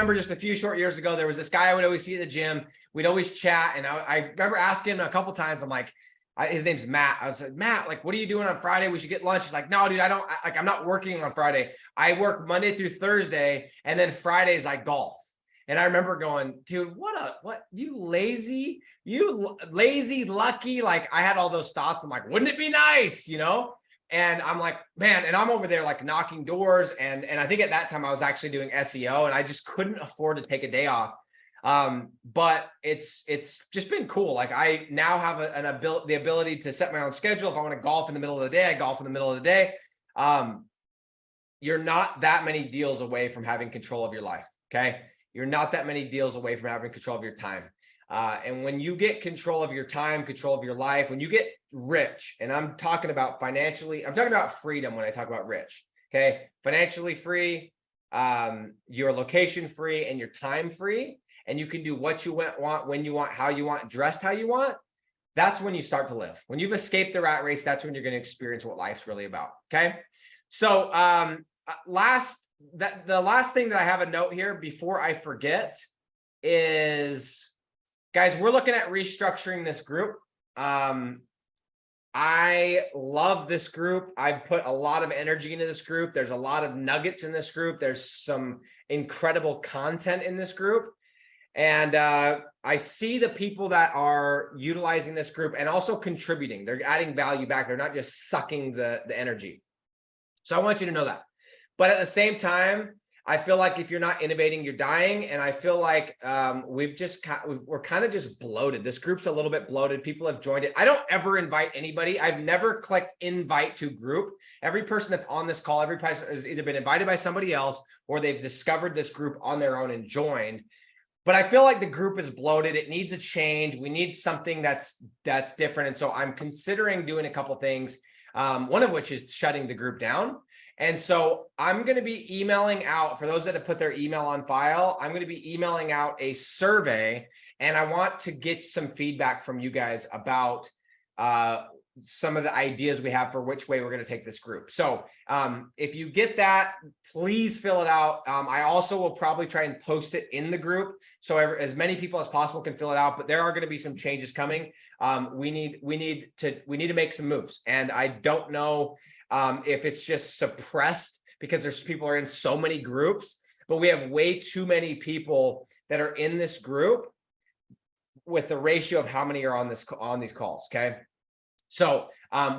remember just a few short years ago, there was this guy I would always see at the gym. We'd always chat. And I remember asking him a couple times, I'm like, his name's Matt. I was like, Matt, like, what are you doing on Friday? We should get lunch. He's like, no, dude, I'm not working on Friday. I work Monday through Thursday. And then Fridays I golf. And I remember going, dude, you lazy, lucky. Like I had all those thoughts. I'm like, wouldn't it be nice, And I'm like, man, and I'm over there like knocking doors. And I think at that time I was actually doing SEO and I just couldn't afford to take a day off. But it's just been cool. Like I now have the ability to set my own schedule. If I want to golf in the middle of the day, I golf in the middle of the day. You're not that many deals away from having control of your life. Okay. You're not that many deals away from having control of your time. And when you get control of your time, control of your life, when you get rich, and I'm talking about financially, I'm talking about freedom when I talk about rich, okay? Financially free, your location free, and your time free, and you can do what you want, when you want, how you want, dressed how you want. That's when you start to live. When you've escaped the rat race, that's when you're going to experience what life's really about, okay? So the last thing that I have a note here before I forget is, guys, we're looking at restructuring this group. I love this group. I've put a lot of energy into this group. There's a lot of nuggets in this group. There's some incredible content in this group. And I see the people that are utilizing this group and also contributing. They're adding value back. They're not just sucking the energy. So I want you to know that. But at the same time, I feel like if you're not innovating, you're dying. And I feel like we're kind of just bloated. This group's a little bit bloated. People have joined it. I don't ever invite anybody. I've never clicked invite to group. Every person that's on this call, every person has either been invited by somebody else or they've discovered this group on their own and joined. But I feel like the group is bloated. It needs a change. We need something that's different. And so I'm considering doing a couple things, one of which is shutting the group down. And so I'm going to be emailing out, for those that have put their email on file, I'm going to be emailing out a survey, and I want to get some feedback from you guys about some of the ideas we have for which way we're going to take this group. So if you get that, please fill it out. I also will probably try and post it in the group so as many people as possible can fill it out, but there are going to be some changes coming. We need to make some moves, and I don't know if it's just suppressed because people are in so many groups, but we have way too many people that are in this group with the ratio of how many are on these calls. Okay. So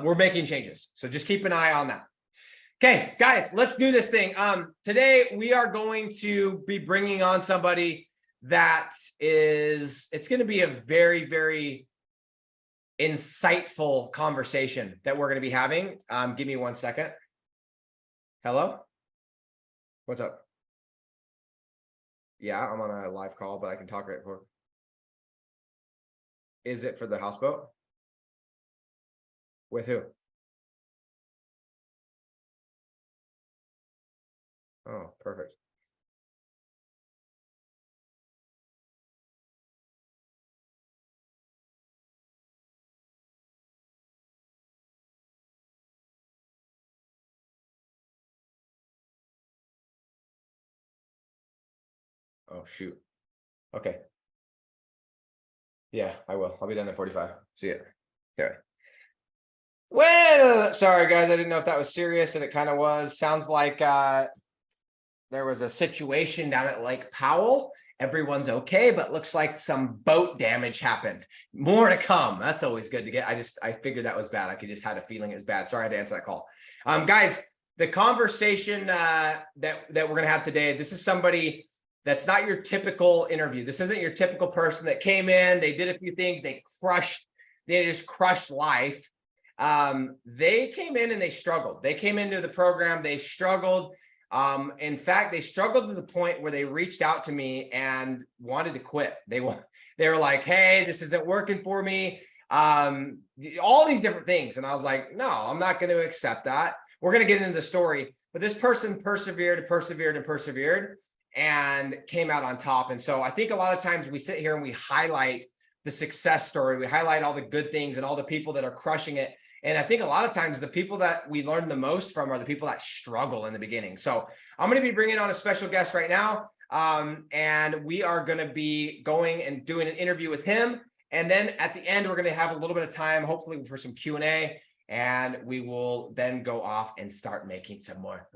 we're making changes. So just keep an eye on that. Okay, guys, let's do this thing. Today we are going to be bringing on somebody it's going to be a very, very insightful conversation that we're going to be having. Give me 1 second. Hello? What's up? Yeah, I'm on a live call, but I can talk right before. Is it for the houseboat? With who? Oh, perfect. Oh, shoot. Okay. Yeah, I will. I'll be done at 45. See ya. Okay. Well, sorry, guys. I didn't know if that was serious, and it kind of was. Sounds like there was a situation down at Lake Powell. Everyone's okay, but looks like some boat damage happened. More to come. That's always good to get. I figured that was bad. I just had a feeling it was bad. Sorry, I had to answer that call. Guys, the conversation that we're going to have today, this is somebody that's not your typical interview. This isn't your typical person that came in, they did a few things, they just crushed life. They came in and they struggled. They came into the program, they struggled. In fact, they struggled to the point where they reached out to me and wanted to quit. They were like, hey, this isn't working for me. All these different things. And I was like, no, I'm not going to accept that. We're going to get into the story, but this person persevered and came out on top. And so I think a lot of times we sit here and we highlight the success story. We highlight all the good things and all the people that are crushing it. And I think a lot of times the people that we learn the most from are the people that struggle in the beginning. So I'm going to be bringing on a special guest right now. And we are going to be going and doing an interview with him. And then at the end, we're going to have a little bit of time, hopefully for some Q&A. And we will then go off and start making some more.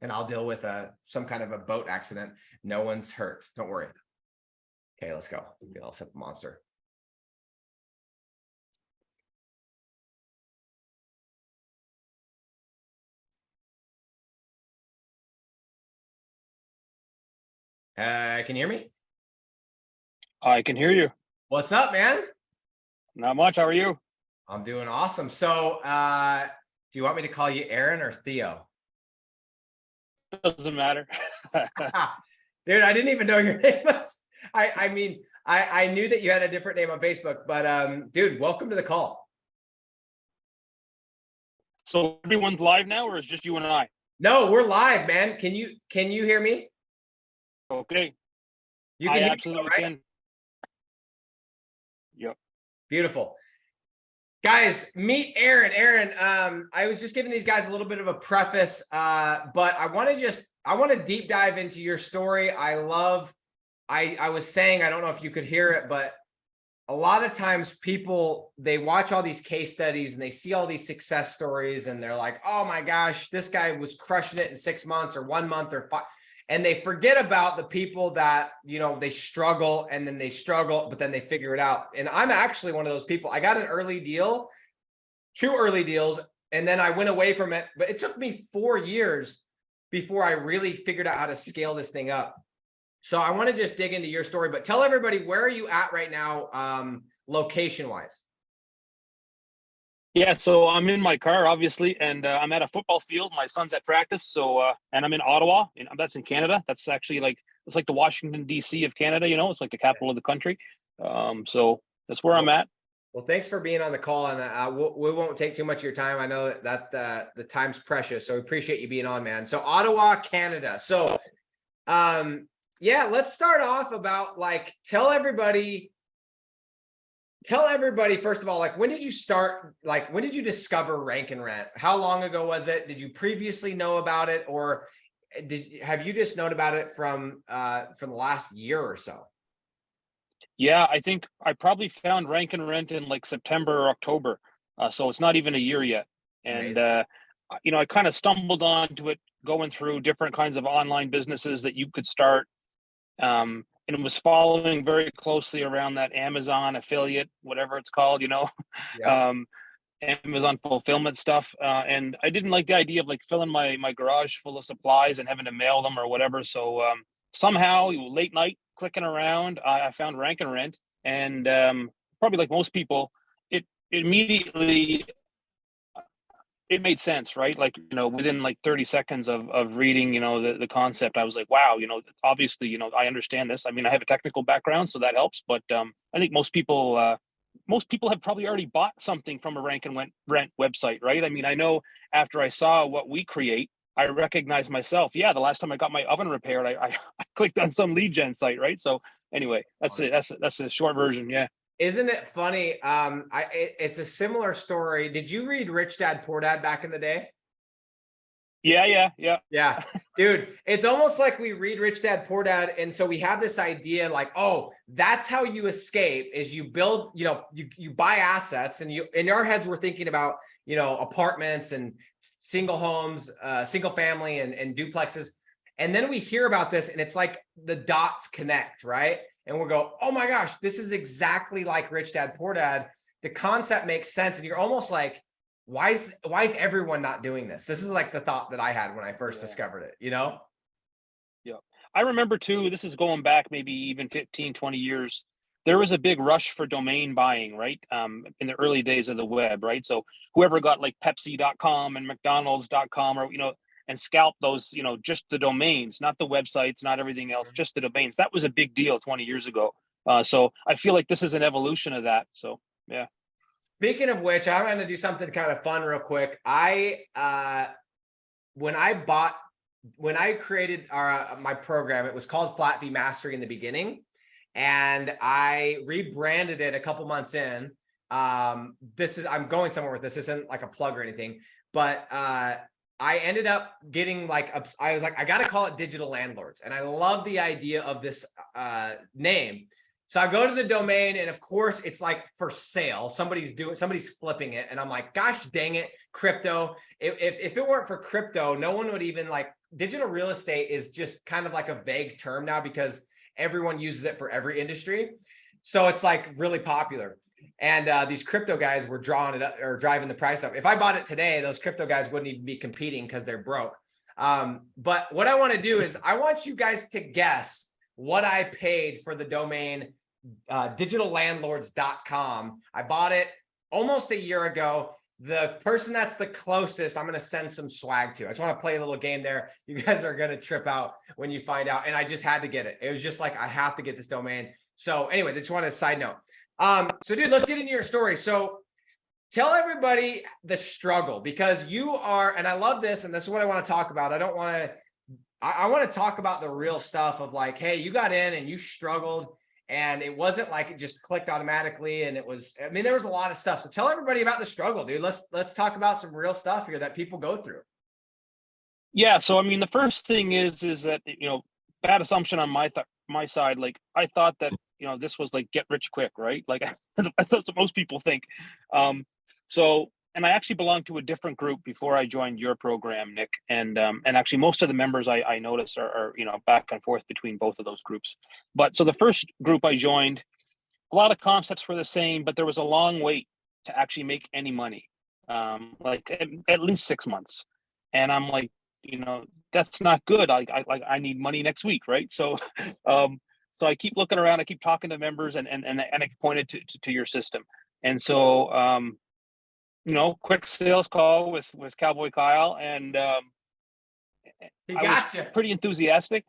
And I'll deal with some kind of a boat accident. No one's hurt. Don't worry. Okay, let's go. I'll set the monster. Can you hear me? I can hear you. What's up, man? Not much. How are you? I'm doing awesome. So, do you want me to call you Aaron or Theo? Doesn't matter. Dude, I didn't even know your name was. I mean, I knew that you had a different name on Facebook, but dude, welcome to the call. So everyone's live now, or is it just you and I? No, we're live, man. Can you hear me? Okay. You can hear absolutely me, right? can. Yep. Beautiful. Guys, meet Aaron. Aaron, I was just giving these guys a little bit of a preface, but I want to deep dive into your story. I was saying, I don't know if you could hear it, but a lot of times people, they watch all these case studies and they see all these success stories and they're like, oh my gosh, this guy was crushing it in 6 months or 1 month or 5. And they forget about the people that, they struggle and then they struggle, but then they figure it out. And I'm actually one of those people. I got an early deal, 2 early deals, and then I went away from it. But it took me 4 years before I really figured out how to scale this thing up. So I want to just dig into your story, but tell everybody, where are you at right now, location wise? Yeah, so I'm in my car, obviously, and I'm at a football field. My son's at practice, so and I'm in Ottawa, and that's in Canada. That's actually it's like the Washington D.C. of Canada. It's like the capital of the country. So that's where I'm at. Well, thanks for being on the call, and we won't take too much of your time. I know that the time's precious, so we appreciate you being on, man. So Ottawa, Canada. So, yeah, let's start off about tell everybody first of all, when did you start, when did you discover Rank and Rent? How long ago was it? Did you previously know about it, or have you just known about it from the last year or so? Yeah, I think I probably found Rank and Rent in September or October. So it's not even a year yet. And I kind of stumbled onto it going through different kinds of online businesses that you could start. And it was following very closely around that Amazon affiliate, whatever it's called, Yeah. Amazon fulfillment stuff. And I didn't like the idea of filling my garage full of supplies and having to mail them or whatever. So somehow late night clicking around, I found Rank and Rent, and probably like most people, it immediately it made sense, right? Within 30 seconds of reading, the concept, I was like, wow, obviously, I understand this. I mean, I have a technical background, so that helps. But I think most people have probably already bought something from a Rank and Rent website, right? I mean, I know after I saw what we create, I recognized myself. Yeah, the last time I got my oven repaired, I clicked on some lead gen site, right? So anyway, that's it. That's a short version. Yeah. Isn't it funny? It's a similar story. Did you read Rich Dad Poor Dad back in the day? Yeah. Yeah, dude, it's almost like we read Rich Dad Poor Dad, and so we have this idea oh, that's how you escape, is you build, you buy assets, and in our heads we're thinking about apartments and single homes, single family and duplexes, and then we hear about this and it's like the dots connect, right? And we'll go, oh my gosh, this is exactly like Rich Dad Poor Dad. The concept makes sense, and you're almost like, why is everyone not doing this? This is the thought that I had when I first discovered it, Yeah. I remember too, this is going back maybe even 15, 20 years. There was a big rush for domain buying, right? In the early days of the web, right? So whoever got Pepsi.com and McDonald's.com or, and scalp those, just the domains, not the websites, not everything else, just the domains. That was a big deal 20 years ago. So I feel like this is an evolution of that. So, yeah. Speaking of which, I'm going to do something kind of fun real quick. When I created my program, it was called Flat Fee Mastery in the beginning, and I rebranded it a couple months in. I'm going somewhere with this. This isn't like a plug or anything, but I ended up getting like, I was like, I got to call it Digital Landlords. And I love the idea of this name. So I go to the domain, and of course it's like for sale. Somebody's flipping it. And I'm like, gosh, dang it, crypto. If it weren't for crypto, no one would even like, digital real estate is just kind of like a vague term now because everyone uses it for every industry. So it's like really popular. And these crypto guys were drawing it up or driving the price up. If I bought it today, those crypto guys wouldn't even be competing because they're broke. But what I want to do is I want you guys to guess what I paid for the domain digitallandlords.com. I bought it almost a year ago. The person that's the closest, I'm going to send some swag to. I just want to play a little game there. You guys are going to trip out when you find out. And I just had to get it. It was just like, I have to get this domain. So anyway, just want to side note. So dude, let's get into your story. So tell everybody the struggle, because you are, and I love this, and this is what I want to talk about. I want to talk about the real stuff of like, hey, you got in and you struggled, and it wasn't like it just clicked automatically. And it was, I mean, there was a lot of stuff. So tell everybody about the struggle, dude. Let's talk about some real stuff here that people go through. Yeah. So, I mean, the first thing is that, bad assumption on my side. Like, I thought that, this was like get rich quick, right? Like that's what most people think. And I actually belonged to a different group before I joined your program, Nick. And actually most of the members I noticed are back and forth between both of those groups. But so the first group I joined, a lot of concepts were the same, but there was a long wait to actually make any money, like at least 6 months. And I'm like, that's not good. I need money next week, right? So, so I keep looking around, I keep talking to members, and I pointed to your system. And so, quick sales call with Cowboy Kyle, and He I was got you. pretty enthusiastic.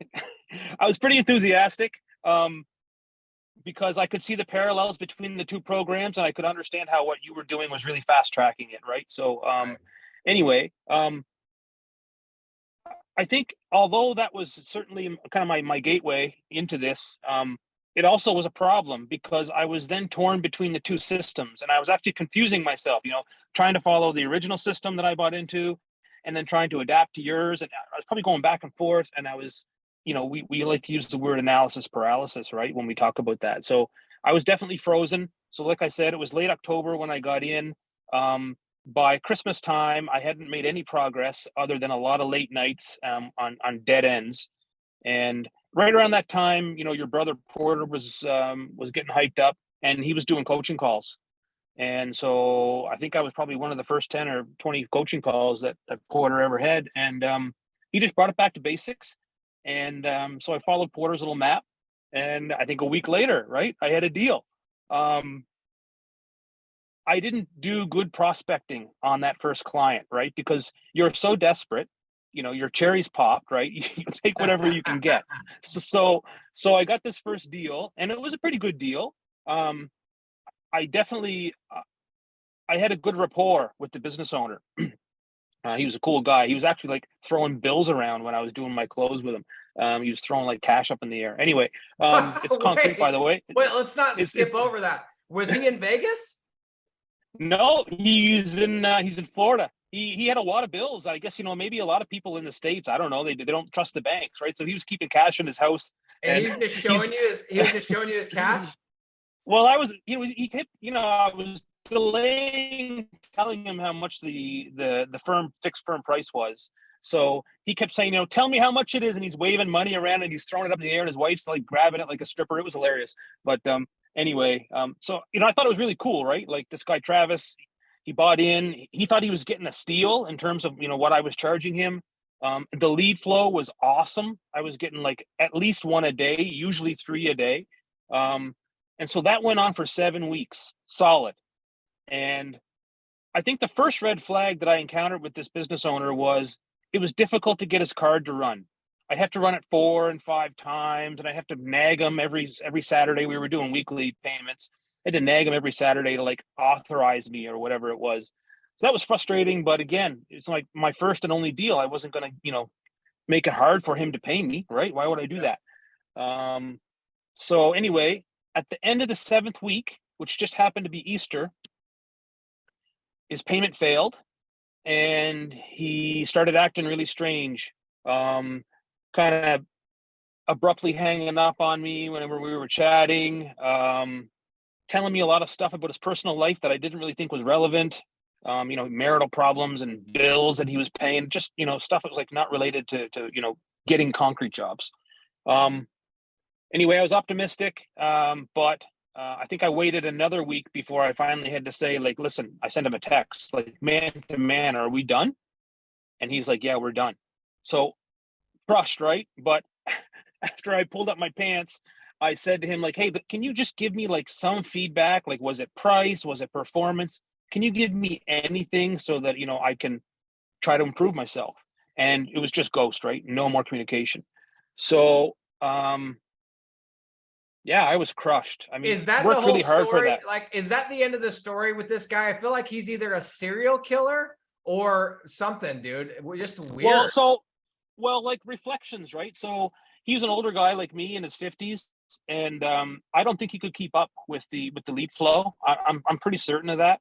I was pretty enthusiastic because I could see the parallels between the two programs, and I could understand how what you were doing was really fast tracking it, right? So, anyway, I think although that was certainly kind of my gateway into this, it also was a problem because I was then torn between the two systems, and I was actually confusing myself, trying to follow the original system that I bought into and then trying to adapt to yours. And I was probably going back and forth, and I was, we like to use the word analysis paralysis, right, when we talk about that. So I was definitely frozen. So like I said, it was late October when I got in. By Christmas time, I hadn't made any progress other than a lot of late nights on dead ends. And right around that time, your brother Porter was getting hyped up, and he was doing coaching calls. And so I think I was probably one of the first 10 or 20 coaching calls that Porter ever had. And he just brought it back to basics. And so I followed Porter's little map. And I think a week later, right, I had a deal. I didn't do good prospecting on that first client, right? Because you're so desperate, your cherries popped, right? You take whatever you can get. So I got this first deal, and it was a pretty good deal. I definitely, I had a good rapport with the business owner. He was a cool guy. He was actually like throwing bills around when I was doing my close with him. He was throwing like cash up in the air. Anyway, it's concrete, by the way. Wait, let's not skip over that. Was he in Vegas? No, he's in Florida. He had a lot of bills. I guess, maybe a lot of people in the States, I don't know, they don't trust the banks, right? So he was keeping cash in his house. And he was just showing you his cash? Well, he kept, I was delaying telling him how much the fixed firm price was. So he kept saying, tell me how much it is, and he's waving money around and he's throwing it up in the air, and his wife's like grabbing it like a stripper. It was hilarious. But anyway, so I thought it was really cool, right? Like this guy Travis, he bought in. He thought he was getting a steal in terms of what I was charging him. The lead flow was awesome. I was getting like at least one a day, usually 3 a day. And so that went on for 7 weeks, solid. And I think the first red flag that I encountered with this business owner was it was difficult to get his card to run. I'd have to run it 4 and 5 times, and I have to nag him every Saturday. We were doing weekly payments. I had to nag him every Saturday to like authorize me or whatever it was. So that was frustrating. But again, it's like my first and only deal. I wasn't going to, make it hard for him to pay me, right? Why would I do that? So anyway, at the end of the 7th week, which just happened to be Easter, his payment failed. and he started acting really strange. Kind of abruptly hanging up on me whenever we were chatting, telling me a lot of stuff about his personal life that I didn't really think was relevant. Marital problems and bills that he was paying, just, stuff that was like not related to getting concrete jobs. Anyway, I was optimistic, but I think I waited another week before I finally had to say, like, listen, I sent him a text, like, man to man, are we done? And he's like, yeah, we're done. So crushed, right? But after I pulled up my pants, I said to him, like, hey, but can you just give me like some feedback? Like, was it price? Was it performance? Can you give me anything so that, I can try to improve myself? And it was just ghost, right? No more communication. So, yeah, I was crushed. I mean, Is that the worked whole really hard for story? that. Like, is that the end of the story with this guy? I feel like he's either a serial killer or something, dude. We're just weird. Like reflections, right? So he's an older guy like me in his 50s, and I don't think he could keep up with the lead flow. I'm pretty certain of that.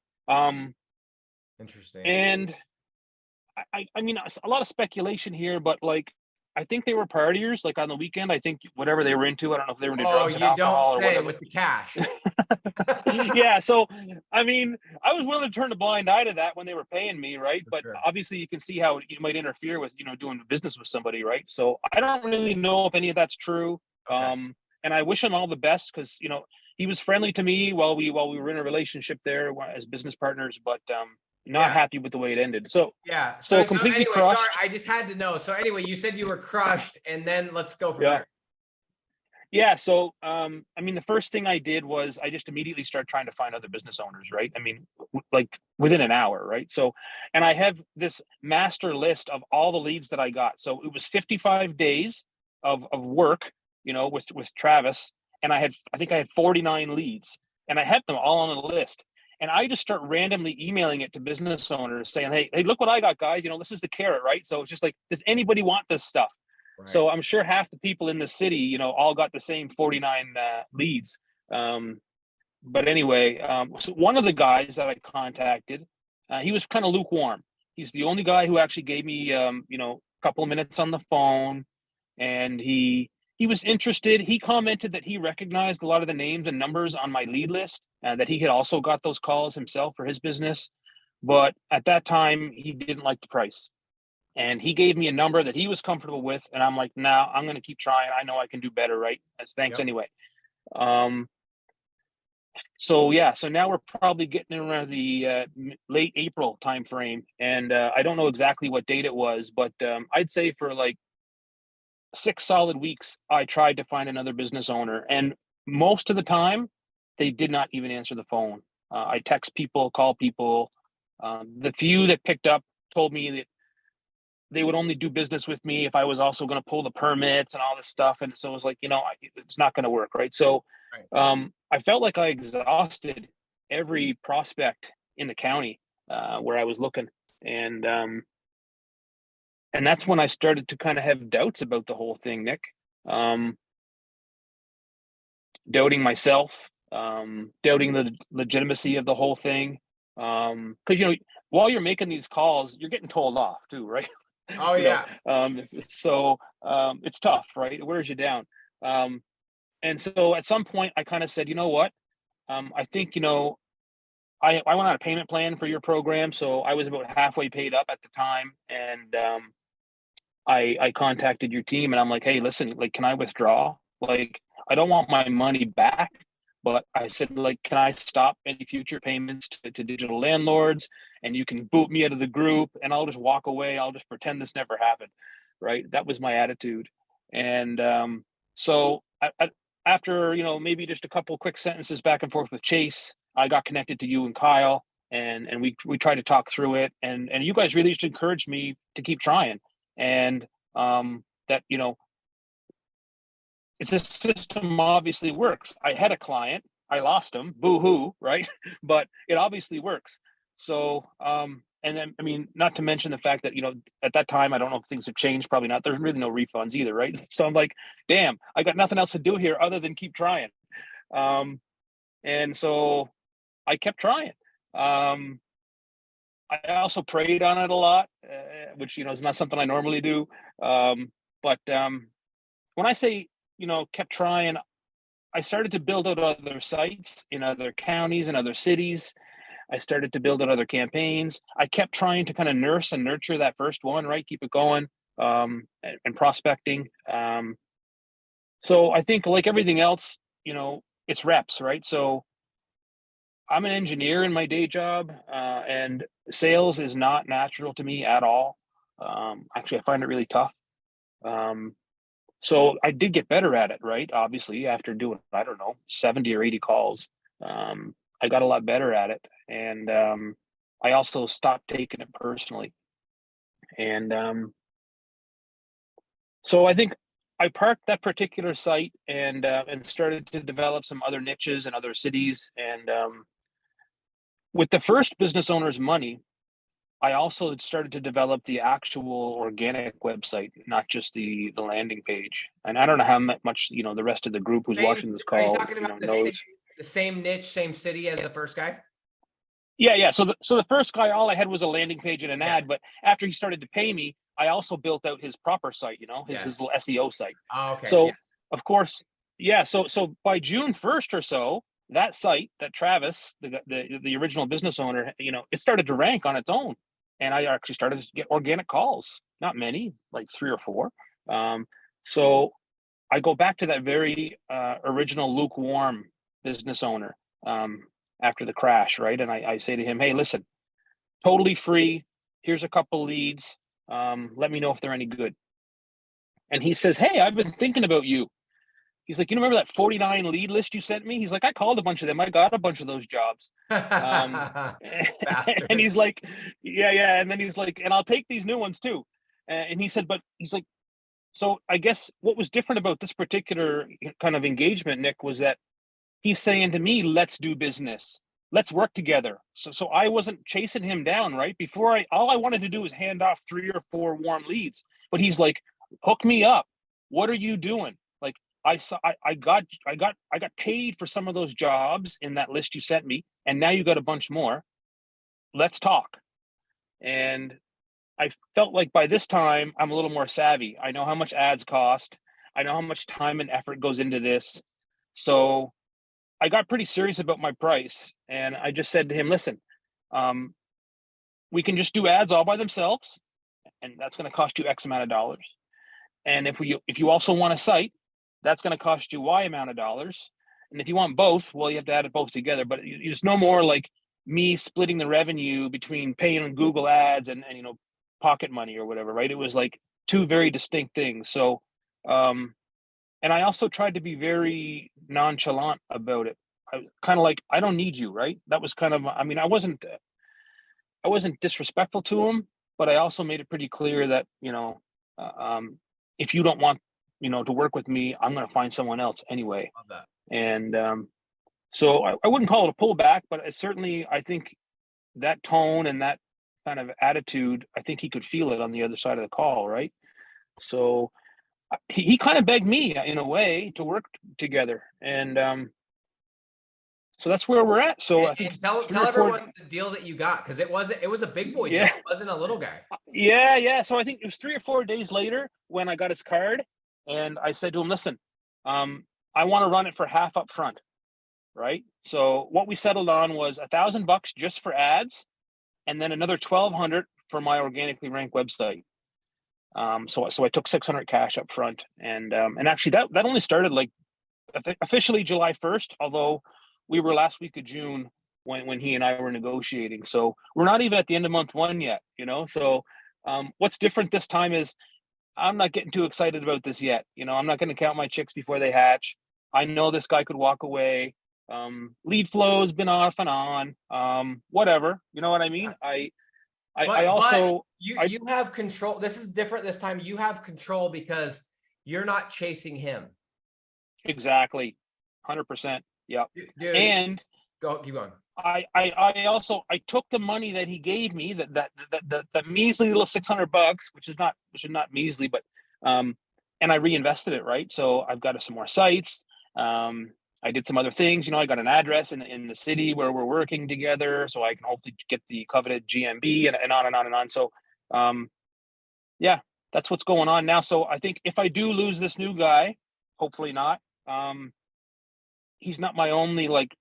Interesting. And I mean, a lot of speculation here, but like, I think they were partiers. Like on the weekend, I think whatever they were into, I don't know if they were into Oh, drugs and you don't alcohol or say whatever. with the cash. Yeah, so I mean, I was willing to turn a blind eye to that when they were paying me, right? For But sure. obviously, you can see how it might interfere with doing business with somebody, right? So I don't really know if any of that's true. Okay. And I wish him all the best because he was friendly to me while we were in a relationship there as business partners, but not Yeah. happy with the way it ended. So Yeah. So completely anyway, sorry, crushed. I just had to know. So anyway, you said you were crushed, and then let's go from Yeah. there. Yeah. So, I mean, the first thing I did was I just immediately started trying to find other business owners, right? I mean, like within an hour, right? So, and I have this master list of all the leads that I got. So it was 55 days of work, with Travis, and I think I had 49 leads, and I had them all on the list. And I just start randomly emailing it to business owners saying, hey, look what I got, guys. This is the carrot, right? So it's just like, does anybody want this stuff? Right. So I'm sure half the people in the city, all got the same 49 leads. But anyway, so one of the guys that I contacted, he was kind of lukewarm. He's the only guy who actually gave me, a couple of minutes on the phone, and he was interested. He commented that he recognized a lot of the names and numbers on my lead list, and that he had also got those calls himself for his business. But at that time, he didn't like the price. And he gave me a number that he was comfortable with, and I'm like, nah, I'm going to keep trying. I know I can do better, right? Thanks Yep. anyway. So yeah, so now we're probably getting around the late April timeframe, and I don't know exactly what date it was, but I'd say for like 6 solid weeks, I tried to find another business owner, and most of the time, they did not even answer the phone. I text people, call people. The few that picked up told me that they would only do business with me if I was also going to pull the permits and all this stuff. And so it was like, it's not going to work. Right. So Right. I felt like I exhausted every prospect in the county where I was looking. And that's when I started to kind of have doubts about the whole thing, Nick. Um, Doubting myself, doubting the legitimacy of the whole thing. Because, while you're making these calls, you're getting told off too, right? Oh you know yeah. so it's tough, right? It wears you down. And so at some point I kind of said, you know what, I think, I went on a payment plan for your program, so I was about halfway paid up at the time. And I contacted your team, and I'm like, hey, listen, like, can I withdraw? Like, I don't want my money back, but I said, like, can I stop any future payments to digital landlords, and you can boot me out of the group, and I'll just walk away. I'll just pretend this never happened. Right. That was my attitude. And so after, maybe just a couple quick sentences back and forth with Chase, I got connected to you and Kyle, and we tried to talk through it. And you guys really just encouraged me to keep trying. And that, it's a system obviously works. I had a client, I lost him, boo hoo, right? But it obviously works. So, and then, I mean, not to mention the fact that, at that time, I don't know if things have changed, probably not. There's really no refunds either, right? So I'm like, damn, I got nothing else to do here other than keep trying. And so I kept trying. I also prayed on it a lot, which, is not something I normally do. But when I say, kept trying, I started to build out other sites in other counties and other cities. I started to build out other campaigns. I kept trying to kind of nurse and nurture that first one, right? Keep it going, and prospecting. So I think, like everything else, it's reps, right? So I'm an engineer in my day job, and sales is not natural to me at all. Actually, I find it really tough. Um, so I did get better at it, right? Obviously, after doing, I don't know, 70 or 80 calls, I got a lot better at it. And I also stopped taking it personally. And so I think I parked that particular site and started to develop some other niches in other cities. And with the first business owner's money, I also had started to develop the actual organic website, not just the landing page. And I don't know how much the rest of the group who's watching this Are you call talking about knows. the same niche, same city as the first guy? Yeah. So the first guy, all I had was a landing page and an Yeah. ad. But after he started to pay me, I also built out his proper site, his little SEO site. Oh, okay. So Yes. of course, yeah. So by June 1st or so, that site, that Travis, the original business owner, it started to rank on its own. And I actually started to get organic calls, not many, like 3 or 4. So I go back to that very original lukewarm business owner, after the crash, right? And I say to him, hey, listen, totally free. Here's a couple leads. Let me know if they're any good. And he says, hey, I've been thinking about you. He's like, you remember that 49 lead list you sent me? He's like, I called a bunch of them. I got a bunch of those jobs. And he's like, yeah. And then he's like, and I'll take these new ones too. And he said, but he's like, so I guess what was different about this particular kind of engagement, Nick, was that he's saying to me, let's do business. Let's work together. So I wasn't chasing him down, right? Before all I wanted to do was hand off 3 or 4 warm leads. But he's like, hook me up. What are you doing? Like, I got paid for some of those jobs in that list you sent me, and now you got a bunch more. Let's talk. And I felt like by this time I'm a little more savvy. I know how much ads cost. I know how much time and effort goes into this. So I got pretty serious about my price, and I just said to him, listen, we can just do ads all by themselves, and that's going to cost you X amount of dollars. And if you also want a site, that's going to cost you Y amount of dollars. And if you want both, well, you have to add it both together. But it's no more like me splitting the revenue between paying on Google ads and pocket money or whatever, right? It was like 2 very distinct things. So, and I also tried to be very nonchalant about it. I kind of like, I don't need you, right? That was kind of, I mean, I wasn't disrespectful to him, but I also made it pretty clear that, if you don't want, to work with me, I'm going to find someone else anyway. Love that. And so I wouldn't call it a pullback, but I think that tone and that kind of attitude, I think he could feel it on the other side of the call, right? So he kind of begged me in a way to work together. And so that's where we're at. So I think tell everyone the deal that you got, because it was a big boy deal. It wasn't a little guy. Yeah. So I think it was 3 or 4 days later when I got his card, and I said to him, listen, I want to run it for half up front, right? So what we settled on was $1,000 just for ads, and then another 1,200 for my organically ranked website. So I took 600 cash up front, and actually that only started like officially July 1st, although we were last week of June when he and I were negotiating. So we're not even at the end of month 1 yet, So what's different this time is I'm not getting too excited about this yet. I'm not going to count my chicks before they hatch. I know this guy could walk away. Lead flow's been off and on. Whatever, you know what I mean? But you have control. This is different this time. You have control because you're not chasing him. Exactly. 100%. Yeah. Dude, and keep going. I also took the money that he gave me, the measly little $600, which is not measly, but and I reinvested it, right? So I've got some more sites. I've I did some other things. I got an address in the city where we're working together, so I can hopefully get the coveted GMB, and on and on and on. So, yeah, that's what's going on now. So I think if I do lose this new guy, hopefully not, he's not my only like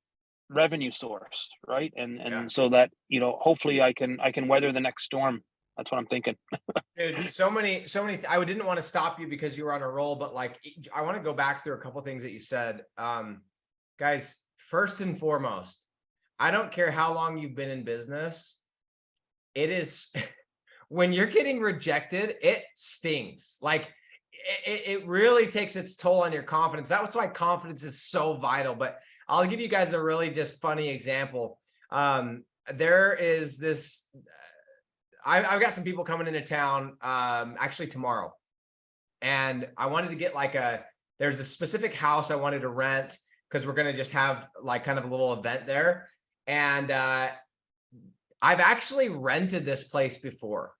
revenue source, right? Yeah. And so that, hopefully I can weather the next storm. That's what I'm thinking. Dude, so many. I didn't want to stop you because you were on a roll, but like, I want to go back through a couple things that you said. Guys, first and foremost, I don't care how long you've been in business. It is when you're getting rejected, it stings. Like it really takes its toll on your confidence. That's why confidence is so vital. But I'll give you guys a really just funny example. There is this. I've got some people coming into town actually tomorrow, and I wanted to get there's a specific house I wanted to rent because we're gonna just have like kind of a little event there, and I've actually rented this place before,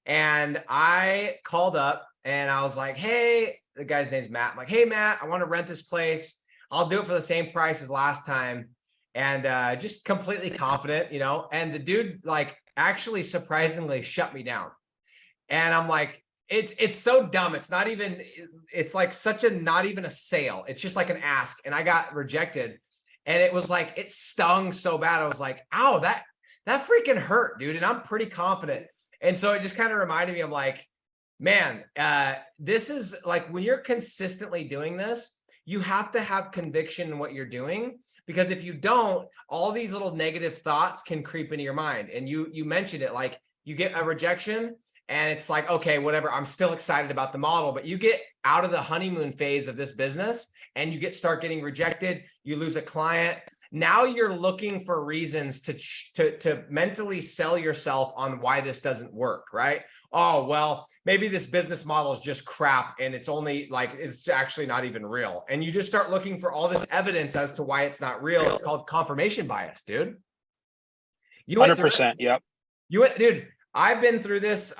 and I called up and I was like, hey, the guy's name's Matt. I'm like, hey Matt, I want to rent this place. I'll do it for the same price as last time, and just completely confident, and the dude like actually surprisingly shut me down. And I'm like, it's so dumb. It's not even, it's like such a, not even a sale. It's just like an ask. And I got rejected. And it was like, it stung so bad. I was like, ow, that freaking hurt, dude. And I'm pretty confident. And so it just kind of reminded me, I'm like, man, this is like, when you're consistently doing this, you have to have conviction in what you're doing, because if you don't, all these little negative thoughts can creep into your mind. And you mentioned it, like you get a rejection and it's like, okay, whatever, I'm still excited about the model, but you get out of the honeymoon phase of this business and you start getting rejected, you lose a client. Now you're looking for reasons to mentally sell yourself on why this doesn't work, right? Oh, well, maybe this business model is just crap and it's only like, it's actually not even real. And you just start looking for all this evidence as to why it's not real. It's called confirmation bias, dude. You went through 100%. Yep. dude, I've been through this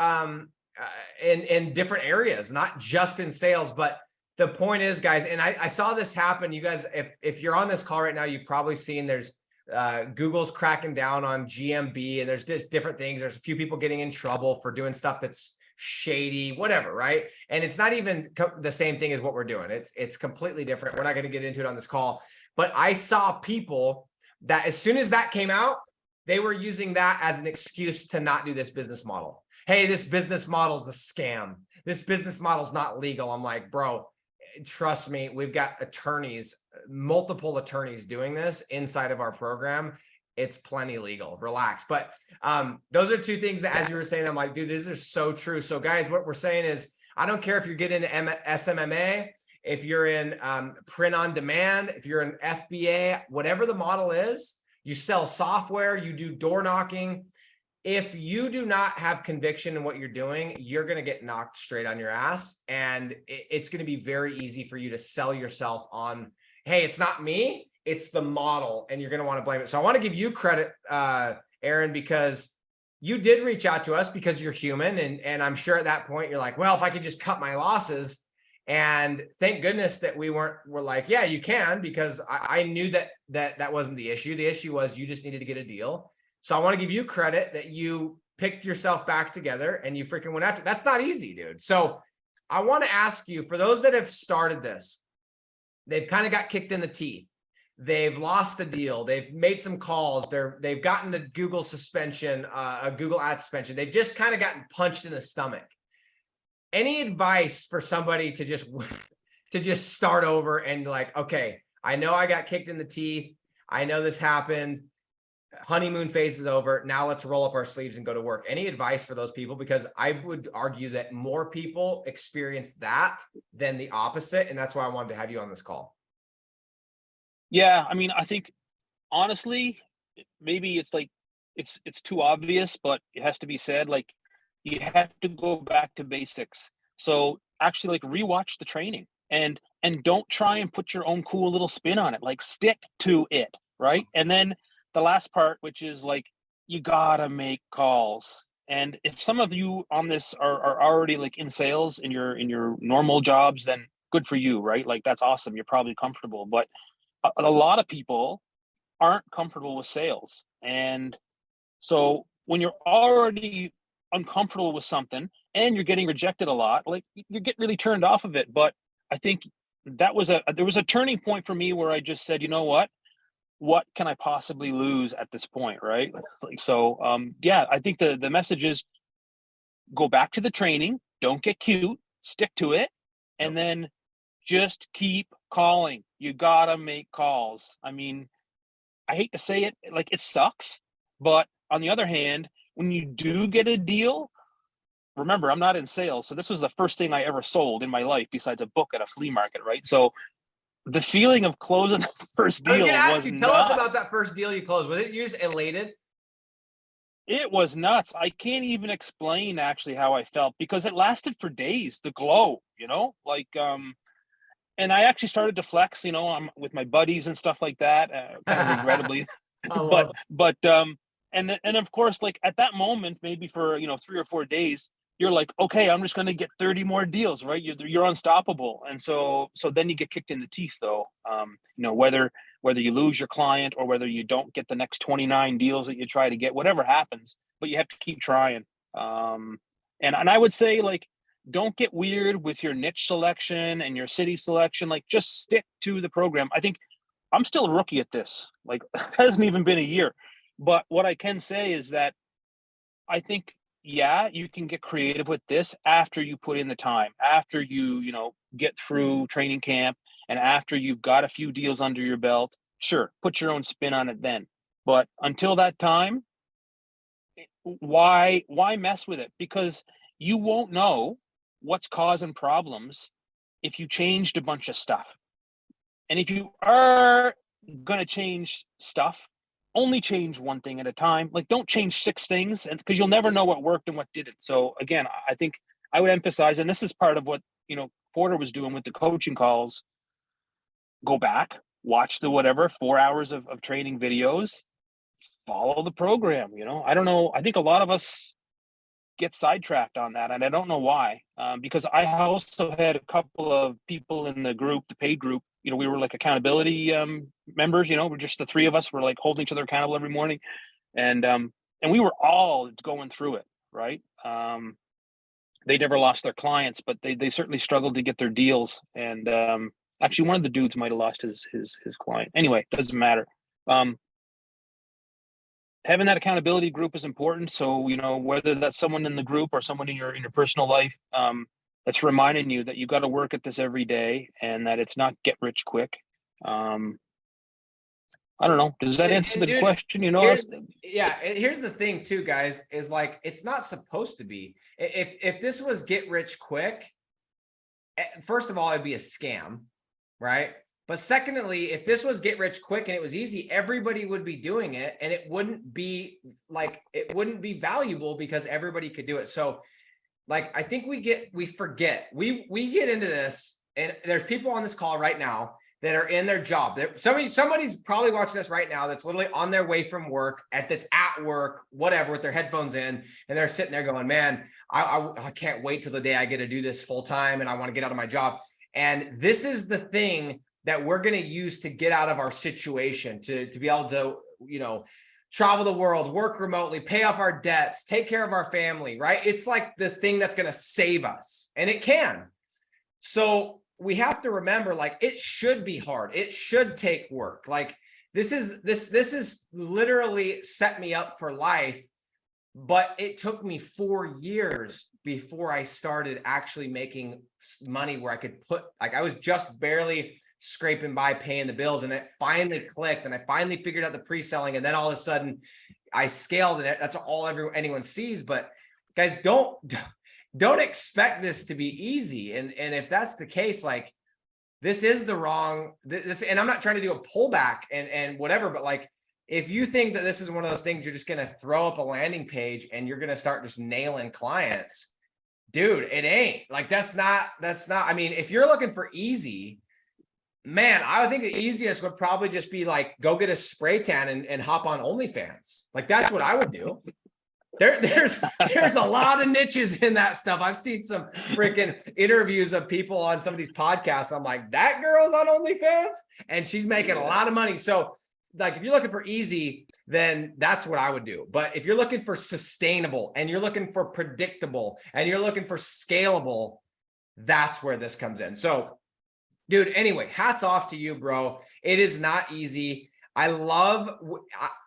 in different areas, not just in sales, but the point is, guys, and I saw this happen. You guys, if you're on this call right now, you've probably seen there's Google's cracking down on GMB, and there's just different things. There's a few people getting in trouble for doing stuff that's shady, whatever, right? And it's not even the same thing as what we're doing. It's completely different. We're not going to get into it on this call, but I saw people that as soon as that came out, they were using that as an excuse to not do this business model. Hey, this business model is a scam. This business model is not legal. I'm like, bro, trust me, we've got attorneys, multiple attorneys doing this inside of our program. It's plenty legal. Relax. But those are two things that, as you were saying, I'm like, dude, these are so true. So guys, what we're saying is, I don't care if you're getting SMMA, if you're in print on demand, if you're in FBA, whatever the model is, you sell software, you do door knocking. If you do not have conviction in what you're doing, you're going to get knocked straight on your ass. And it's going to be very easy for you to sell yourself on, hey, it's not me, it's the model. And you're going to want to blame it. So I want to give you credit, Aaron, because you did reach out to us because you're human. And I'm sure at that point you're like, well, if I could just cut my losses. And thank goodness that we're like, yeah, you can, because I knew that wasn't the issue. The issue was you just needed to get a deal. So I want to give you credit that you picked yourself back together and you freaking went after it. That's not easy, dude. So I want to ask you, for those that have started this, they've kind of got kicked in the teeth. They've lost the deal. They've made some calls. They've gotten the Google suspension, a Google ad suspension. They've just kind of gotten punched in the stomach. Any advice for somebody to just start over and like, okay, I know I got kicked in the teeth. I know this happened. Honeymoon phase is over. Now let's roll up our sleeves and go to work. Any advice for those people? Because I would argue that more people experience that than the opposite. And that's why I wanted to have you on this call. Yeah. I mean, I think honestly, maybe it's like, it's too obvious, but it has to be said. Like, you have to go back to basics. So actually, like, rewatch the training and don't try and put your own cool little spin on it. Like, stick to it. Right. And then the last part, which is like, you gotta make calls. And if some of you on this are already like in sales in your normal jobs, then good for you, right? Like, that's awesome. You're probably comfortable. But a lot of people aren't comfortable with sales. And so when you're already uncomfortable with something and you're getting rejected a lot, like you get really turned off of it. But I think there was a turning point for me where I just said, you know what can I possibly lose at this point, right? Like, so yeah, I think the message is go back to the training, don't get cute, stick to it, and then just keep calling. You gotta make calls. I mean, I hate to say it, like it sucks, but on the other hand, when you do get a deal, remember, I'm not in sales, so this was the first thing I ever sold in my life besides a book at a flea market, right? So the feeling of closing the first I was deal gonna ask was you, tell us about nuts. that first deal you closed. Was it you just elated? It was nuts. I can't even explain actually how I felt because it lasted for days, the glow, like and I actually started to flex, with my buddies and stuff like that, kind of I regrettably. but love but and of course, like at that moment, maybe for 3 or 4 days, you're like, okay, I'm just going to get 30 more deals, right? You're unstoppable, and so then you get kicked in the teeth, though. Whether you lose your client or whether you don't get the next 29 deals that you try to get, whatever happens, but you have to keep trying. And I would say, like, don't get weird with your niche selection and your city selection. Like, just stick to the program. I think I'm still a rookie at this. Like, it hasn't even been a year. But what I can say is that I think, yeah, you can get creative with this after you put in the time, after you get through training camp, and after you've got a few deals under your belt. Sure, put your own spin on it then. But until that time, why mess with it? Because you won't know what's causing problems if you changed a bunch of stuff. And if you are going to change stuff, only change one thing at a time. Like, don't change 6 things, and because you'll never know what worked and what didn't. So again, I think I would emphasize, and this is part of what Porter was doing with the coaching calls. Go back, watch the whatever 4 hours of training videos, follow the program. I don't know. I think a lot of us get sidetracked on that, and I don't know why. Because I also had a couple of people in the group, the paid group. We were like accountability members. We're just the three of us. We're like holding each other accountable every morning, and we were all going through it, right? They never lost their clients, but they certainly struggled to get their deals. And actually, one of the dudes might have lost his client. Anyway, doesn't matter. Having that accountability group is important. So, whether that's someone in the group or someone in your personal life, that's reminding you that you got to work at this every day and that it's not get rich quick. I don't know. Does that answer the dude, question? here's the thing too, guys, is like, it's not supposed to be. If this was get rich quick, first of all, it'd be a scam, right? But secondly, if this was get rich quick and it was easy, everybody would be doing it, and it wouldn't be valuable because everybody could do it. So like, I think we forget, we get into this, and there's people on this call right now that are in their job. Somebody's probably watching this right now that's literally on their way from work, that's at work, whatever, with their headphones in, and they're sitting there going, man, I can't wait till the day I get to do this full time, and I want to get out of my job. And this is the thing that we're going to use to get out of our situation, to be able to, travel the world, work remotely, pay off our debts, take care of our family, right? It's like the thing that's going to save us, and it can. So we have to remember, like, it should be hard. It should take work. Like, this is literally set me up for life, but it took me 4 years before I started actually making money where I could I was just barely scraping by paying the bills, and it finally clicked, and I finally figured out the pre-selling, and then all of a sudden I scaled, and that's all anyone sees. But guys, don't expect this to be easy. And if that's the case, like, this is the wrong, and I'm not trying to do a pullback and whatever, but like, if you think that this is one of those things, you're just going to throw up a landing page and you're going to start just nailing clients, dude, it ain't. Like, that's not, I mean, if you're looking for easy, man, I would think the easiest would probably just be like, go get a spray tan and hop on OnlyFans. Like, that's what I would do. There's a lot of niches in that stuff. I've seen some freaking interviews of people on some of these podcasts. I'm like, that girl's on OnlyFans and she's making a lot of money. So like, if you're looking for easy, then that's what I would do. But if you're looking for sustainable and you're looking for predictable and you're looking for scalable, that's where this comes in. So dude, anyway, hats off to you, bro. It is not easy. I love,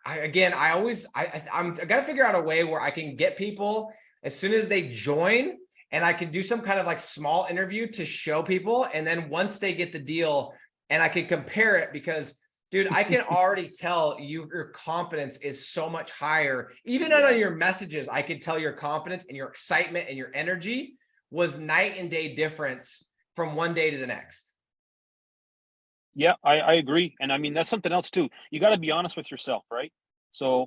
I gotta figure out a way where I can get people as soon as they join, and I can do some kind of like small interview to show people. And then once they get the deal, and I can compare it, because dude, I can already tell your confidence is so much higher. Even on your messages, I could tell your confidence and your excitement and your energy was night and day difference from one day to the next. Yeah, I agree. And I mean, that's something else too. You got to be honest with yourself, right? So,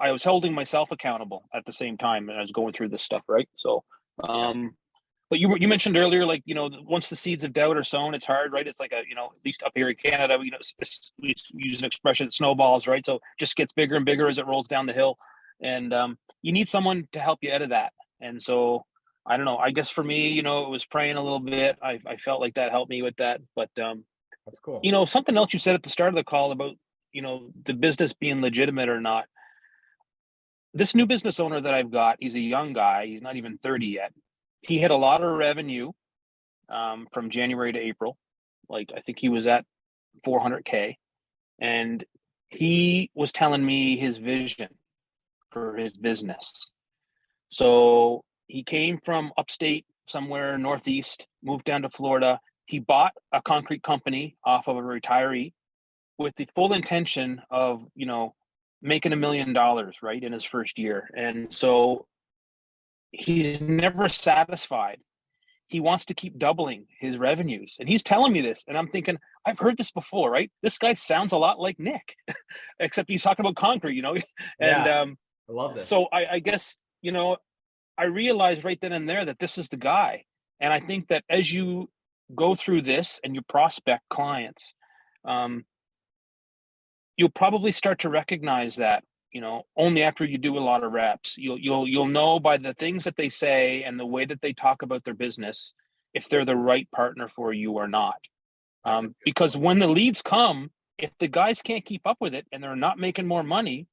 I was holding myself accountable at the same time, and I was going through this stuff, right? So, but you mentioned earlier, like, once the seeds of doubt are sown, it's hard, right? It's like at least up here in Canada, we use an expression, snowballs, right? So it just gets bigger and bigger as it rolls down the hill. And you need someone to help you out of that. And so, I don't know, I guess for me, it was praying a little bit. I felt like that helped me with that. But, that's cool. Something else you said at the start of the call about, the business being legitimate or not. This new business owner that I've got, he's a young guy. He's not even 30 yet. He had a lot of revenue from January to April. Like, I think he was at 400K. And he was telling me his vision for his business. So he came from upstate, somewhere northeast, moved down to Florida. He bought a concrete company off of a retiree with the full intention of, making $1 million, right, in his first year. And so he's never satisfied. He wants to keep doubling his revenues. And he's telling me this. And I'm thinking, I've heard this before, right? This guy sounds a lot like Nick, except he's talking about concrete, And I love this. So I guess, I realized right then and there that this is the guy. And I think that as you go through this and you prospect clients, you'll probably start to recognize that, only after you do a lot of reps. You'll know by the things that they say and the way that they talk about their business if they're the right partner for you or not. Because when the leads come, if the guys can't keep up with it and they're not making more money,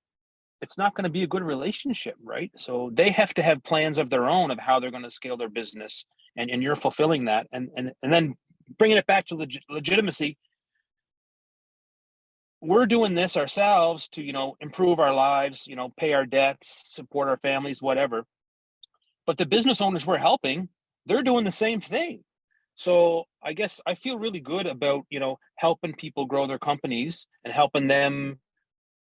it's not going to be a good relationship, right? So they have to have plans of their own of how they're going to scale their business, and you're fulfilling that. And then bringing it back to legitimacy. We're doing this ourselves to, improve our lives, pay our debts, support our families, whatever. But the business owners we're helping, they're doing the same thing. So I guess I feel really good about, helping people grow their companies and helping them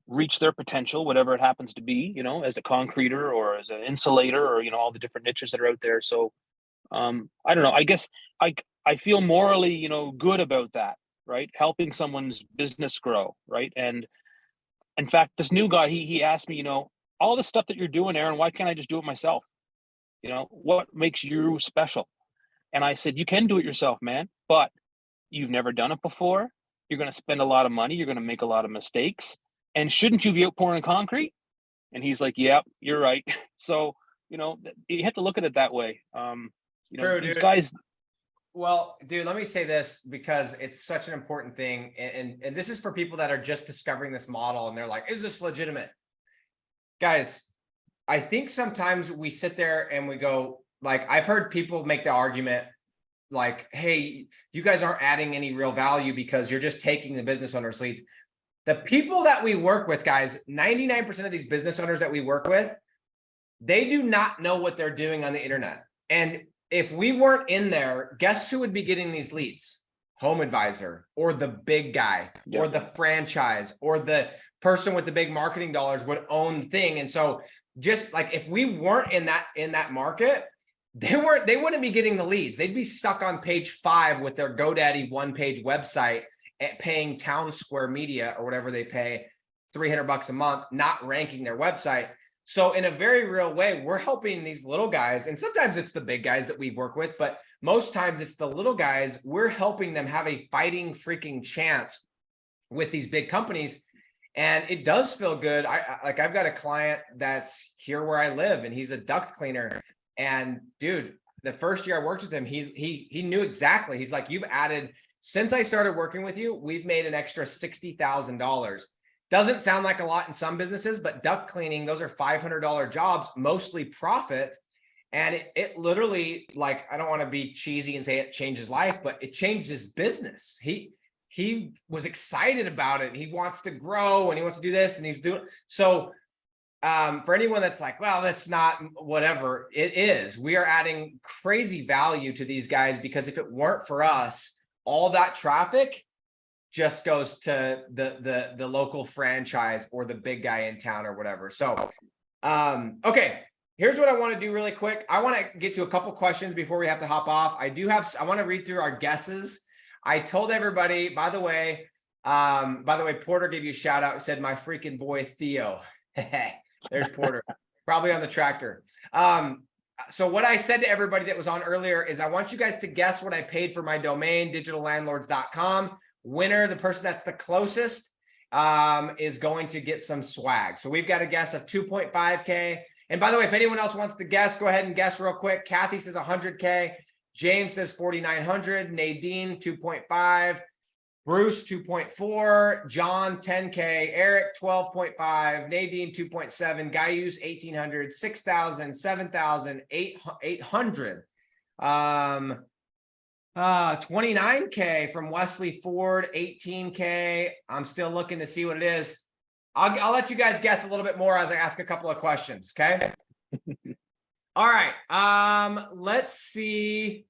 reach their potential, whatever it happens to be, as a concreter or as an insulator or, all the different niches that are out there. So I don't know. I guess I feel morally, good about that. Right? Helping someone's business grow. Right. And in fact, this new guy, he asked me, all the stuff that you're doing, Aaron, why can't I just do it myself? What makes you special? And I said, you can do it yourself, man, but you've never done it before. You're going to spend a lot of money. You're going to make a lot of mistakes. And shouldn't you be out pouring concrete? And he's like, yep, you're right. So, you have to look at it that way. True, these dude. guys. Well, dude, let me say this because it's such an important thing. And this is for people that are just discovering this model and they're like, is this legitimate? Guys, I think sometimes we sit there and we go, like, I've heard people make the argument like, hey, you guys aren't adding any real value because you're just taking the business owners' leads. The people that we work with, guys, 99% of these business owners that we work with, they do not know what they're doing on the internet. And if we weren't in there, guess who would be getting these leads? Home Advisor, or the big guy, or the franchise, or the person with the big marketing dollars would own the thing. And so just like if we weren't in that market, they wouldn't be getting the leads. They'd be stuck on page 5 with their GoDaddy one-page website at paying Town Square Media or whatever they pay $300 a month, not ranking their website. So in a very real way, we're helping these little guys. And sometimes it's the big guys that we work with, but most times it's the little guys. We're helping them have a fighting freaking chance with these big companies. And it does feel good. I've got a client that's here where I live, and he's a duct cleaner. And dude, the first year I worked with him, he knew exactly. He's like, you've added, since I started working with you, we've made an extra $60,000. Doesn't sound like a lot in some businesses, but duct cleaning, those are $500 jobs, mostly profit. And it literally, like, I don't want to be cheesy and say it changed his life, but it changed his business. He was excited about it. He wants to grow and he wants to do this, and he's doing so. For anyone that's like, well, that's not whatever, it is. We are adding crazy value to these guys, because if it weren't for us, all that traffic just goes to the local franchise or the big guy in town or whatever. So, okay. Here's what I want to do really quick. I want to get to a couple questions before we have to hop off. I want to read through our guesses. I told everybody, by the way, Porter gave you a shout out. He said, my freaking boy, Theo. There's Porter, probably on the tractor. So what I said to everybody that was on earlier is I want you guys to guess what I paid for my domain, digitallandlords.com. Winner, the person that's the closest, is going to get some swag. So we've got a guess of 2.5K. And by the way, if anyone else wants to guess, go ahead and guess real quick. Kathy says 100K. James says 4,900. Nadine 2.5. Bruce 2.4. John 10K. Eric 12.5. Nadine 2.7. Gaius 1,800. 6,000. 7,000. 800. 29K from Wesley Ford. 18K. I'm still looking to see what it is. I'll let you guys guess a little bit more as I ask a couple of questions, okay? All right, let's see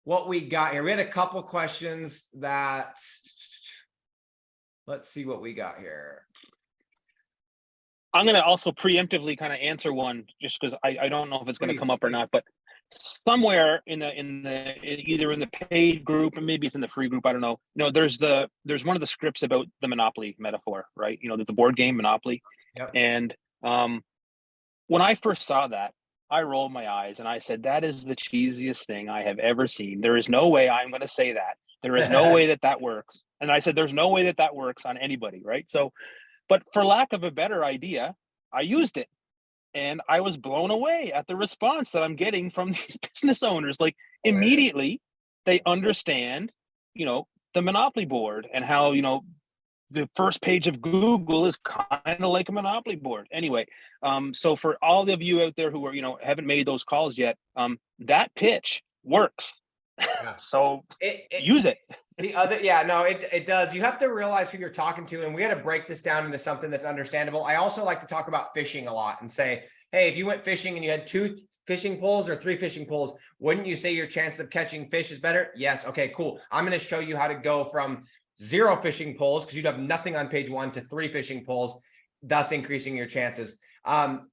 what we got here. We had a couple questions that, let's see what we got here. I'm going to also preemptively kind of answer one, just because I don't know if it's going to come up or not, but somewhere in the either in the paid group, or maybe it's in the free group, I don't know. There's one of the scripts about the Monopoly metaphor, right? The board game Monopoly. Yep. And when I first saw that, I rolled my eyes and I said, that is the cheesiest thing I have ever seen. There is no way I'm going to say that. There is no way that works. And I said, there's no way that works on anybody, right? So, but for lack of a better idea, I used it. And I was blown away at the response that I'm getting from these business owners. Like, immediately they understand, the Monopoly board, and how, the first page of Google is kind of like a Monopoly board. Anyway, so for all of you out there who are, haven't made those calls yet, that pitch works. Yeah. So use it. It does. You have to realize who you're talking to, and we got to break this down into something that's understandable. I also like to talk about fishing a lot and say, hey, if you went fishing and you had 2 fishing poles or 3 fishing poles, wouldn't you say your chance of catching fish is better? Yes. Okay, cool. I'm going to show you how to go from 0 fishing poles, because you'd have nothing on page 1, to 3 fishing poles, thus increasing your chances.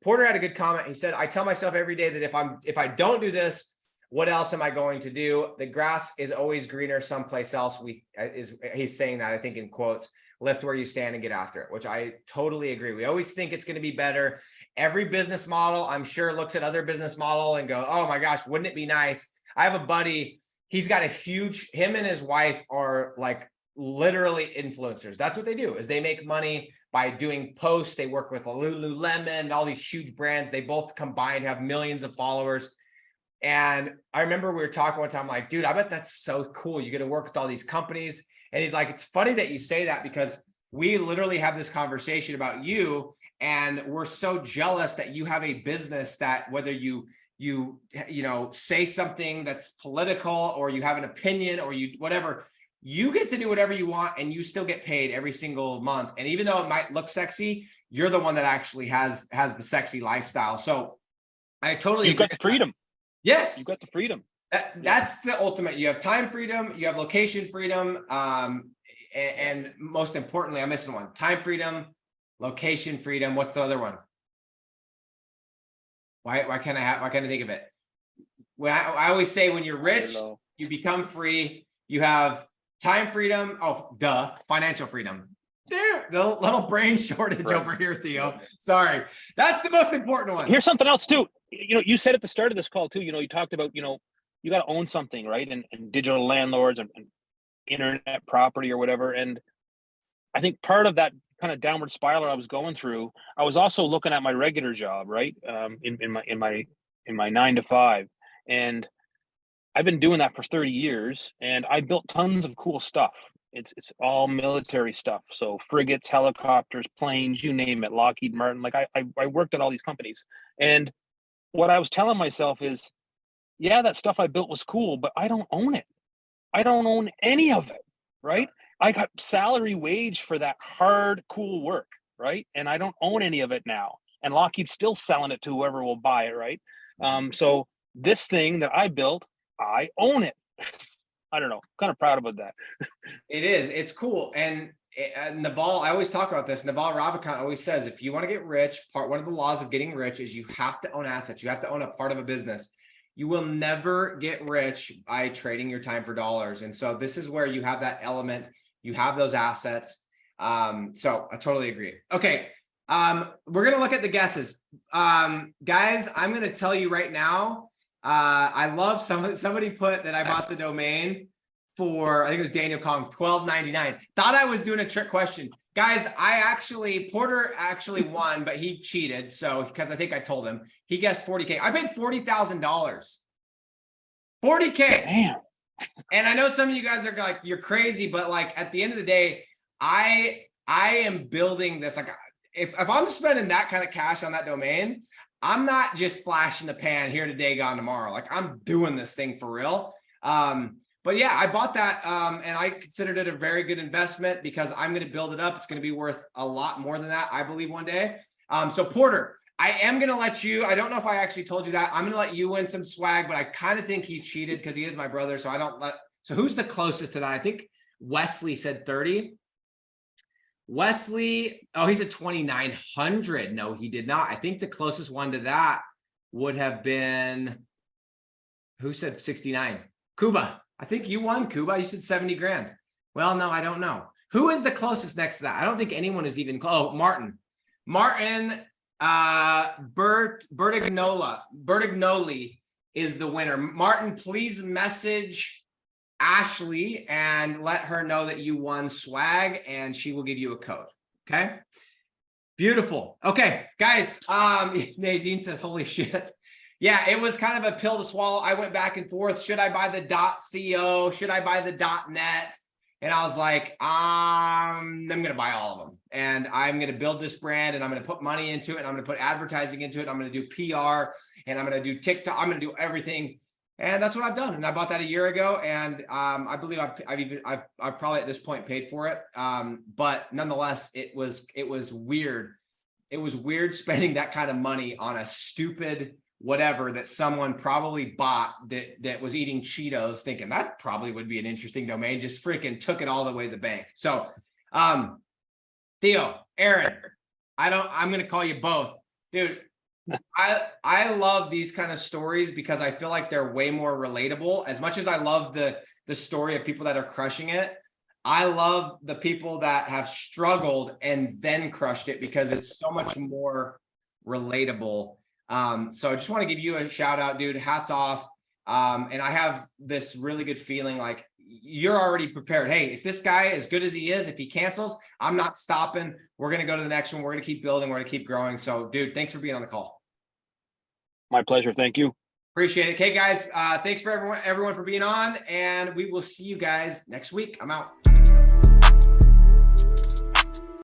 Porter had a good comment. He said, I tell myself every day that if I don't do this, what else am I going to do? The grass is always greener someplace else. He's saying that, I think, in quotes. Lift where you stand and get after it, which I totally agree. We always think it's going to be better. Every business model, I'm sure, looks at other business model and go, oh my gosh, wouldn't it be nice? I have a buddy, he's got him and his wife are like literally influencers. That's what they do, is they make money by doing posts. They work with Lululemon, all these huge brands. They both combined have millions of followers. And I remember we were talking one time, like, dude, I bet that's so cool. You get to work with all these companies. And he's like, it's funny that you say that, because we literally have this conversation about you, and we're so jealous that you have a business that, whether you say something that's political, or you have an opinion, or whatever, you get to do whatever you want, and you still get paid every single month. And even though it might look sexy, you're the one that actually has the sexy lifestyle. So I totally agree. You've got the freedom. Yes. You've got the freedom. That's the ultimate. You have time freedom, you have location freedom, and most importantly, I'm missing one: time freedom, location freedom. What's the other one? Why can't I think of it? When I always say, when you're rich, you become free. You have time freedom. Oh, duh, financial freedom. The little brain shortage over here, Theo. Sorry. That's the most important one. Here's something else too. You said at the start of this call too, you talked about, you got to own something, right? And digital landlords and internet property or whatever. And I think part of that kind of downward spiral I was going through, I was also looking at my regular job, right? In my 9 to 5, and I've been doing that for 30 years, and I built tons of cool stuff. It's all military stuff. So frigates, helicopters, planes, you name it, Lockheed Martin. Like I worked at all these companies. And what I was telling myself is, yeah, that stuff I built was cool, but I don't own it. I don't own any of it, right? I got salary wage for that hard, cool work, right? And I don't own any of it now. And Lockheed's still selling it to whoever will buy it, right? So this thing that I built, I own it. I don't know. Kind of proud about that. It is. It's cool. And Naval, I always talk about this. Naval Ravikant always says, if you want to get rich, one of the laws of getting rich is you have to own assets. You have to own a part of a business. You will never get rich by trading your time for dollars. And so this is where you have that element. You have those assets. So I totally agree. Okay. We're going to look at the guesses. Guys, I'm going to tell you right now, I love somebody put that I bought the domain for, I think it was Daniel Kong, $12.99. Thought I was doing a trick question. Guys, Porter actually won, but he cheated. So, because I think I told him, he guessed 40K. I paid $40,000. 40K. Damn. And I know some of you guys are like, you're crazy, but like at the end of the day, I am building this. Like if I'm spending that kind of cash on that domain, I'm not just flashing the pan here today, gone tomorrow. Like I'm doing this thing for real. But yeah, I bought that and I considered it a very good investment because I'm going to build it up. It's going to be worth a lot more than that, I believe, one day. So Porter, I am going to let you, I don't know if I actually told you that. I'm going to let you win some swag, but I kind of think he cheated because he is my brother. So so who's the closest to that? I think Wesley said 30. Wesley, oh, he said 2,900. No, he did not. I think the closest one to that would have been, who said 69? Kuba. I think you won, Kuba. You said 70 grand. Well, no, I don't know. Who is the closest next to that? I don't think anyone is even close. Oh, Martin. Martin Bertignoli is the winner. Martin, please message Ashley and let her know that you won swag and she will give you a code. Okay. Beautiful. Okay, guys. Nadine says, holy shit. Yeah, it was kind of a pill to swallow. I went back and forth. Should I buy the .co? Should I buy the .net? And I was like, I'm going to buy all of them. And I'm going to build this brand and I'm going to put money into it. And I'm going to put advertising into it. I'm going to do PR and I'm going to do TikTok. I'm going to do everything. And that's what I've done. And I bought that a year ago. And I believe I've probably at this point paid for it. But nonetheless, it was weird. It was weird spending that kind of money on a stupid whatever that someone probably bought that was eating Cheetos thinking that probably would be an interesting domain, just freaking took it all the way to the bank. So Theo, Aaron, I'm going to call you both. Dude, I love these kind of stories because I feel like they're way more relatable. As much as I love the story of people that are crushing it, I love the people that have struggled and then crushed it because it's so much more relatable. So I just want to give you a shout out, dude. Hats off. And I have this really good feeling like you're already prepared. Hey, if this guy, as good as he is, if he cancels, I'm not stopping. We're going to go to the next one. We're going to keep building. We're going to keep growing. So dude, thanks for being on the call. My pleasure. Thank you. Appreciate it. Okay, guys. Thanks for everyone for being on, and we will see you guys next week. I'm out.